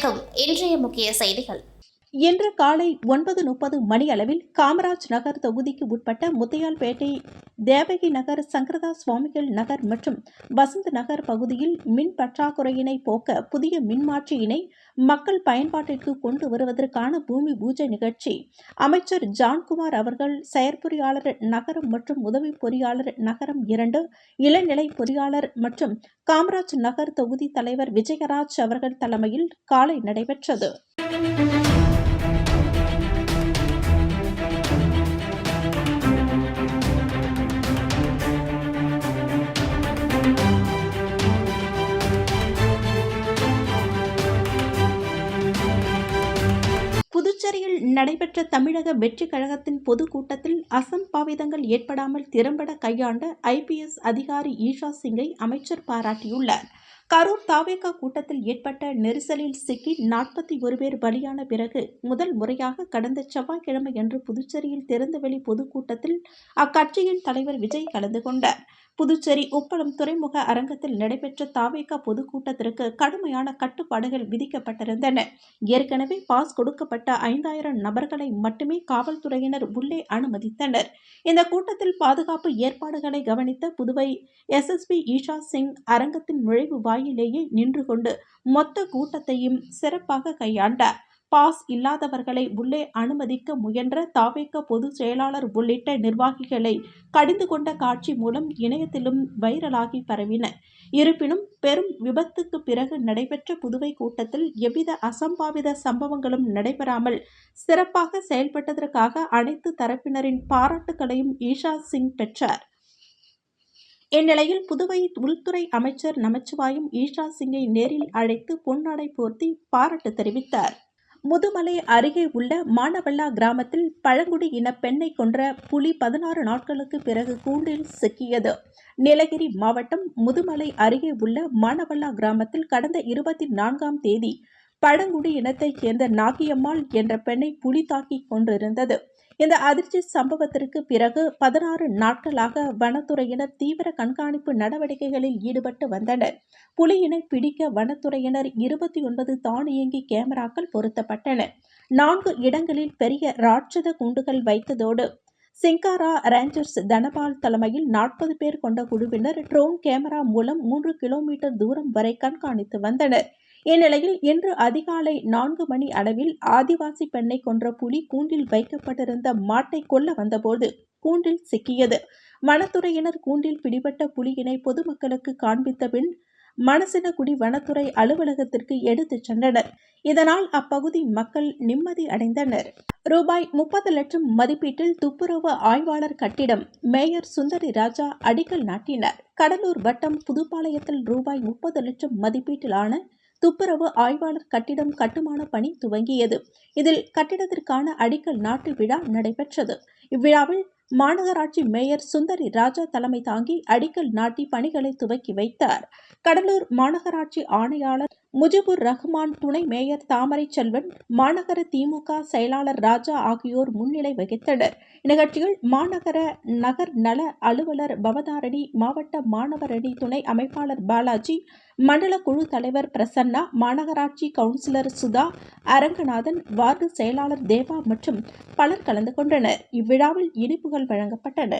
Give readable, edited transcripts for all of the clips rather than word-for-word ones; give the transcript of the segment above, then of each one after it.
வணக்கம். இன்றைய முக்கிய செய்திகள். இன்று காலை 9:30 மணியளவில் காமராஜ் நகர் தொகுதிக்கு உட்பட்ட முத்தையால்பேட்டை, தேவகி நகர், சங்கரதா சுவாமிகள் நகர் மற்றும் வசந்த் நகர் பகுதியில் மின் பற்றாக்குறையினை போக்க புதிய மின்மாற்றியினை மக்கள் பயன்பாட்டிற்கு கொண்டு வருவதற்கான பூமி பூஜை நிகழ்ச்சி அமைச்சர் ஜான்குமார் அவர்கள் செயற்பொறியாளர் நகரம் மற்றும் உதவி பொறியாளர் நகரம் 2, இளநிலை பொறியாளர் மற்றும் காமராஜ் நகர் தொகுதி தலைவர் விஜயராஜ் அவர்கள் தலைமையில் காலை நடைபெற்றது. புதுச்சேரியில் நடைபெற்ற தமிழக வெற்றிக் கழகத்தின் பொதுக்கூட்டத்தில் அசம்பாவிதங்கள் ஏற்படாமல் திறம்பட கையாண்ட IPS அதிகாரி ஈஷா சிங்கை அமைச்சர் பாராட்டியுள்ளார். கரூர் தாவேகா கூட்டத்தில் ஏற்பட்ட நெரிசலில் சிக்கி 41 பேர் பலியான பிறகு முதல் முறையாக கடந்த செவ்வாய்க்கிழமையன்று புதுச்சேரியில் திறந்தவெளி பொதுக்கூட்டத்தில் அக்கட்சியின் தலைவர் விஜய் கலந்து கொண்டார். புதுச்சேரி உப்பளம் துறைமுக அரங்கத்தில் நடைபெற்ற தாவேகா பொதுக்கூட்டத்திற்கு கடுமையான கட்டுப்பாடுகள் விதிக்கப்பட்டிருந்தன. ஏற்கனவே பாஸ் கொடுக்கப்பட்ட 5000 நபர்களை மட்டுமே காவல்துறையினர் உள்ளே அனுமதித்தனர். இந்த கூட்டத்தில் பாதுகாப்பு ஏற்பாடுகளை கவனித்த புதுவை SSP ஈஷா சிங் அரங்கத்தின் நுழைவு வாயிலேயே நின்று கொண்டு மொத்த கூட்டத்தையும் சிறப்பாக கையாண்டார். பாஸ் இல்லாதவர்களை உள்ளே அனுமதிக்க முயன்ற தாவேகா பொதுச் செயலாளர் உள்ளிட்ட நிர்வாகிகளை கடிந்து கொண்ட காட்சி மூலம் இணையத்திலும் வைரலாகி பரவின. இருப்பினும் பெரும் விபத்துக்கு பிறகு நடைபெற்ற புதுவை கூட்டத்தில் எவ்வித அசம்பாவித சம்பவங்களும் நடைபெறாமல் சிறப்பாக செயல்பட்டதற்காக அனைத்து தரப்பினரின் பாராட்டுகளையும் ஈஷா சிங் பெற்றார். இந்நிலையில் புதுவை உள்துறை அமைச்சர் நமச்சிவாயம் ஈஷா சிங்கை நேரில் அழைத்து பொன்னாடை போர்த்தி பாராட்டு தெரிவித்தார். முதுமலை அருகே உள்ள மானவல்லா கிராமத்தில் பழங்குடி இன பெண்ணை கொன்ற புலி 16 நாட்களுக்கு பிறகு கூண்டில் சிக்கியது. நீலகிரி மாவட்டம் முதுமலை அருகே உள்ள மானவல்லா கிராமத்தில் கடந்த 24ஆம் தேதி பழங்குடி இனத்தைச் சேர்ந்த நாகியம்மாள் என்ற பெண்ணை புலி தாக்கி கொன்றிருந்தது. இந்த அதிர்ச்சி சம்பவத்திற்கு பிறகு 16 நாட்களாக வனத்துறையினர் தீவிர கண்காணிப்பு நடவடிக்கைகளில் ஈடுபட்டு வந்தனர். புலியினை பிடிக்க வனத்துறையினர் 29 தானியங்கி கேமராக்கள் பொருத்தப்பட்டன. 4 இடங்களில் பெரிய ராட்சத குண்டுகள் வைத்ததோடு சிங்காரா ரேஞ்சர்ஸ் தனபால் தலைமையில் 40 பேர் கொண்ட குழுவினர் ட்ரோன் கேமரா மூலம் 3 கிலோமீட்டர் தூரம் வரை கண்காணித்து வந்தனர். இந்நிலையில் இன்று அதிகாலை 4 மணி அளவில் ஆதிவாசி பெண்ணை கொன்ற புலி கூண்டில் வைக்கப்பட்டிருந்த மாட்டை கொல்ல வந்தபோது கூண்டில் சிக்கியது. வனத்துறையினர் கூண்டில் பிடிபட்ட புலியினை பொதுமக்களுக்கு காண்பித்த பின் மணசினகுடி வனத்துறை அலுவலகத்திற்கு எடுத்துச் சென்றனர். இதனால் அப்பகுதி மக்கள் நிம்மதி அடைந்தனர். ரூபாய் 30 லட்சம் மதிப்பீட்டில் துப்புரவு ஆய்வாளர் கட்டிடம் மேயர் சுந்தரி ராஜா அடிக்கல் நாட்டினார். கடலூர் வட்டம் புதுப்பாளையத்தில் ரூபாய் 30 லட்சம் மதிப்பீட்டிலான துப்புரவு ஆய்வாளர் கட்டிடம் கட்டுமான பணி துவங்கியது. இதில் கட்டிடத்திற்கான அடிக்கல் நாட்டு விழா நடைபெற்றது. இவ்விழாவில் மாநகராட்சி மேயர் சுந்தரி ராஜா தலைமை தாங்கி அடிக்கல் நாட்டி பணிகளை துவக்கி வைத்தார். கடலூர் மாநகராட்சி ஆணையாளர் முஜிபுர் ரஹ்மான், துணை மேயர் தாமரை செல்வன், மாநகர திமுக செயலாளர் ராஜா ஆகியோர் முன்னிலை வகித்தனர். நிகழ்ச்சியில் மாநகர நகர் நல அலுவலர் பவதாரணி, மாவட்ட மாணவர் அணி துணை அமைப்பாளர் பாலாஜி, மண்டல குழு தலைவர் பிரசன்னா, மாநகராட்சி கவுன்சிலர் சுதா, அரங்கநாதன், வார்டு செயலாளர் தேவா மற்றும் பலர் கலந்து கொண்டனர். இவ்விழாவில் இனிப்புகள் வழங்கப்பட்டன.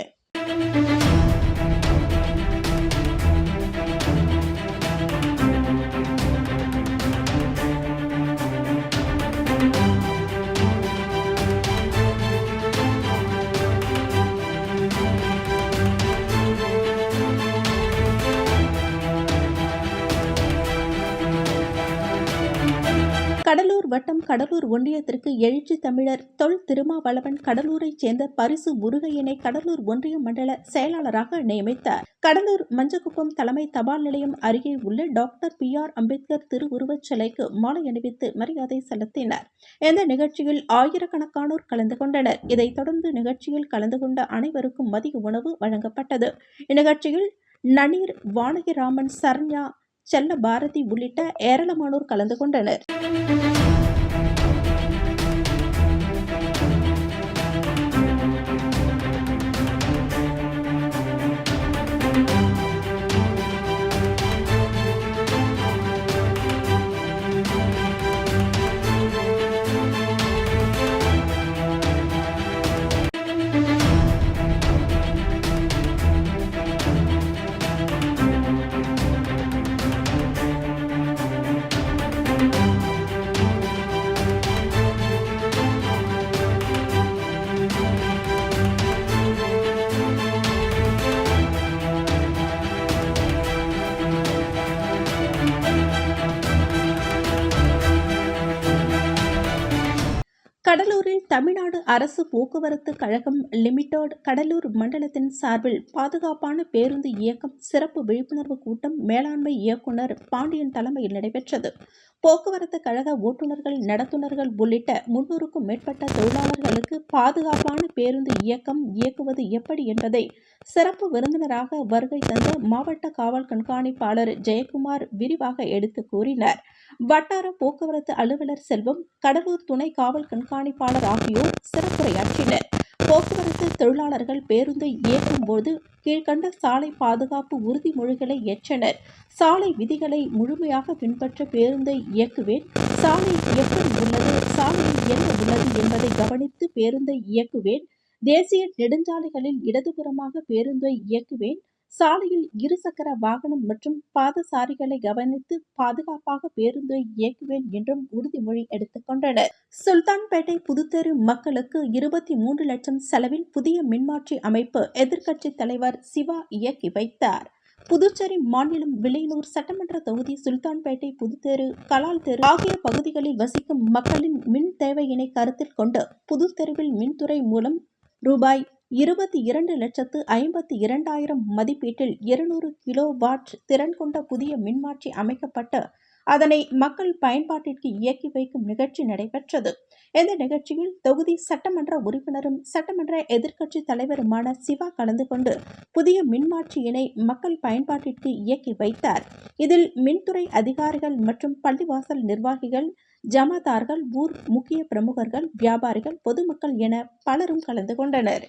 கடலூர் வட்டம் கடலூர் ஒன்றியத்திற்கு எழுச்சி தமிழர் தொல் திருமாவளவன் கடலூரைச் சேர்ந்த பரிசு முருகையனை கடலூர் ஒன்றிய மண்டல செயலாளராக நியமித்தார். கடலூர் மஞ்சக்குப்பம் தலைமை தபால் நிலையம் அருகே உள்ள டாக்டர் PR அம்பேத்கர் திருவுருவச் சிலைக்கு மாலை அணிவித்து மரியாதை செலுத்தினார். இந்த நிகழ்ச்சியில் ஆயிரக்கணக்கானோர் கலந்து கொண்டனர். இதைத் தொடர்ந்து நிகழ்ச்சியில் கலந்து கொண்ட அனைவருக்கும் மதிய உணவு வழங்கப்பட்டது. இந்நிகழ்ச்சியில் நனீர், வானகிராமன், சரண்யா, செல்ல பாரதி உள்ளிட்ட ஏராளமானோர் கலந்து கொண்டனர். கடலூரில் தமிழ்நாடு அரசு போக்குவரத்து கழகம் லிமிடெட் கடலூர் மண்டலத்தின் சார்பில் பாதுகாப்பான பேருந்து இயக்கம் சிறப்பு விழிப்புணர்வு கூட்டம் மேலாண்மை இயக்குநர் பாண்டியன் தலைமையில் நடைபெற்றது. போக்குவரத்து கழக ஓட்டுநர்கள், நடத்துனர்கள் உள்ளிட்ட 300க்கும் மேற்பட்ட தொழிலாளர்களுக்கு பாதுகாப்பான பேருந்து இயக்கம் இயக்குவது எப்படி என்பதை சிறப்பு விருந்தினராக வருகை தந்த மாவட்ட காவல் கண்காணிப்பாளர் ஜெயக்குமார் விரிவாக எடுத்து கூறினார். வட்டார போக்குவரத்து அலுவலர் செல்வம், கடலூர் துணை காவல் கண்காணிப்பாளர் ஆகியோர் சிறப்புரையாற்றினர். போக்குவரத்து தொழிலாளர்கள் பேருந்தை இயக்கும்போது கீழ்கண்ட சாலை பாதுகாப்பு உறுதிமொழிகளை ஏற்றனர். சாலை விதிகளை முழுமையாக பின்பற்ற பேருந்தை இயக்குவேன். சாலை எப்படி உள்ளது, சாலையில் என்ன உள்ளது என்பதை கவனித்து பேருந்தை இயக்குவேன். தேசிய நெடுஞ்சாலைகளில் இடதுபுறமாக பேருந்தை இயக்குவேன். சாலையில் இருசக்கர வாகனம் மற்றும் பாதசாரிகளை கவனித்து பாதுகாப்பாக பேருந்தை இயக்குவேன் என்றும் உறுதிமொழி எடுத்துக் கொண்டனர். சுல்தான்பேட்டை புதுத்தெரு மக்களுக்கு 23 லட்சம் செலவில் புதிய மின்மாற்றி அமைப்பு எதிர்க்கட்சித் தலைவர் சிவா இயக்கி வைத்தார். புதுச்சேரி மாநிலம் வில்லியனூர் சட்டமன்ற தொகுதி சுல்தான்பேட்டை, புதுத்தெரு, கலால் தெரு ஆகிய பகுதிகளில் வசிக்கும் மக்களின் மின் தேவையினை கருத்தில் கொண்டு புதுத்தெருவில் மின்துறை மூலம் ரூபாய் 22,52,000 மதிப்பீட்டில் 200 கிலோ வாட் திறன் கொண்ட புதிய மின்மாற்றி அமைக்கப்பட்டு அதனை மக்கள் பயன்பாட்டிற்கு இயக்கி வைக்கும் நிகழ்ச்சி நடைபெற்றது. இந்த நிகழ்ச்சியில் தொகுதி சட்டமன்ற உறுப்பினரும் சட்டமன்ற எதிர்க்கட்சி தலைவருமான சிவா கலந்து கொண்டு புதிய மின்மாற்றியினை மக்கள் பயன்பாட்டிற்கு இயக்கி வைத்தார். இதில் மின்துறை அதிகாரிகள் மற்றும் பள்ளிவாசல் நிர்வாகிகள், ஜமாதார்கள், ஊர் முக்கிய பிரமுகர்கள், வியாபாரிகள், பொதுமக்கள் என பலரும் கலந்து கொண்டனர்.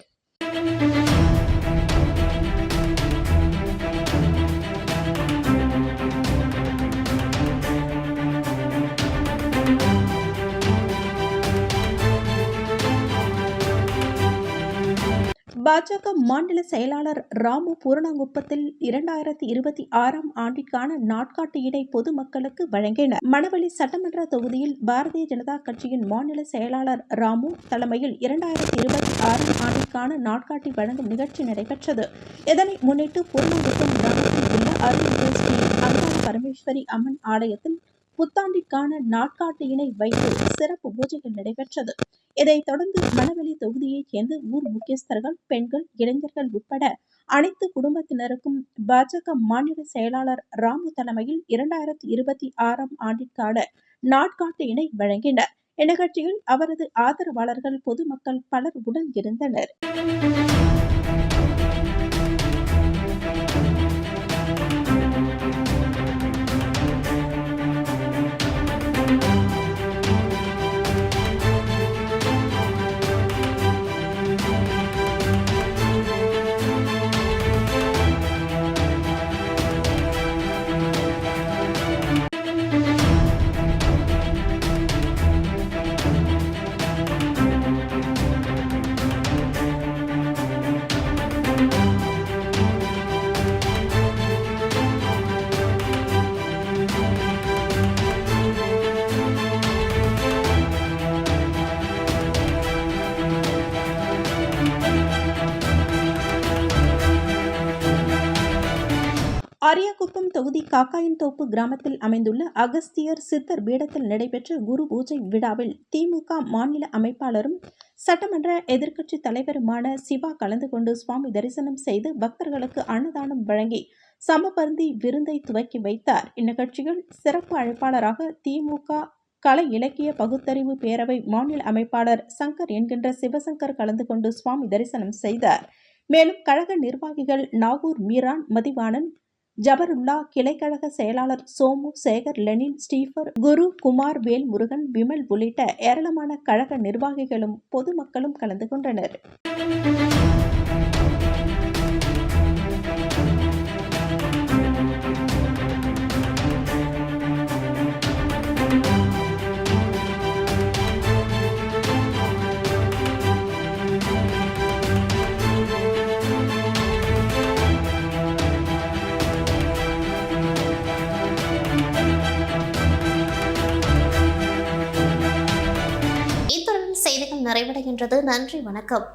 பாஜக மாநில செயலாளர் ராமு பூரணங்குப்பத்தில் 2026ஆம் ஆண்டிற்கான நாட்காட்டியினை பொதுமக்களுக்கு வழங்கினார். மணவெளி சட்டமன்ற தொகுதியில் பாரதிய ஜனதா கட்சியின் மாநில செயலாளர் ராமு தலைமையில் 2026ஆம் ஆண்டிற்கான நாட்காட்டி வழங்கும் நிகழ்ச்சி நடைபெற்றது. இதனை முன்னிட்டு பூரணங்குப்பம் கிராமத்தில் உள்ள அருள்மிகு ஸ்ரீ அங்காள பரமேஸ்வரி அம்மன் ஆலயத்தில் புத்தாண்டிற்கான நாட்காட்டியினை வைத்து சிறப்பு பூஜைகள் நடைபெற்றது. இதைத் தொடர்ந்து மணவெளி தொகுதியைச் சேர்ந்த ஊர் முக்கியஸ்தர்கள், பெண்கள், இளைஞர்கள் உட்பட அனைத்து குடும்பத்தினருக்கும் பாஜக மாநில செயலாளர் ராமு தலைமையில் 2026ஆம் ஆண்டிற்கான நாட்காட்டியினை வழங்கினர். இந்நிகழ்ச்சியில் அவரது ஆதரவாளர்கள், பொதுமக்கள் பலர் உடன் இருந்தனர். அரியாக்குப்பம் தொகுதி காக்காயன்தோப்பு கிராமத்தில் அமைந்துள்ள அகஸ்தியர் சித்தர் பீடத்தில் நடைபெற்ற குரு பூஜை விழாவில் திமுக மாநில அமைப்பாளரும் சட்டமன்ற எதிர்க்கட்சி தலைவருமான சிவா கலந்து கொண்டு சுவாமி தரிசனம் செய்து பக்தர்களுக்கு அன்னதானம் வழங்கி சமபந்தி விருந்தை துவக்கி வைத்தார். இந்நிகழ்ச்சியில் சிறப்பு அழைப்பாளராக திமுக கலை இலக்கிய பகுத்தறிவு பேரவை மாநில அமைப்பாளர் சங்கர் என்கின்ற சிவசங்கர் கலந்து கொண்டு சுவாமி தரிசனம் செய்தார். மேலும் கழக நிர்வாகிகள் நாகூர் மீரான், மதிவாணன், ஜபருல்லா, கிளைக்கழக செயலாளர் சோமு, சேகர், லெனின், ஸ்டீஃபர், குரு, குமார், வேல்முருகன், விமல் உள்ளிட்ட ஏராளமான கழக நிர்வாகிகளும் பொதுமக்களும் கலந்து கொண்டனர். செய்திகள் நிறைவடைகின்றது. நன்றி, வணக்கம்.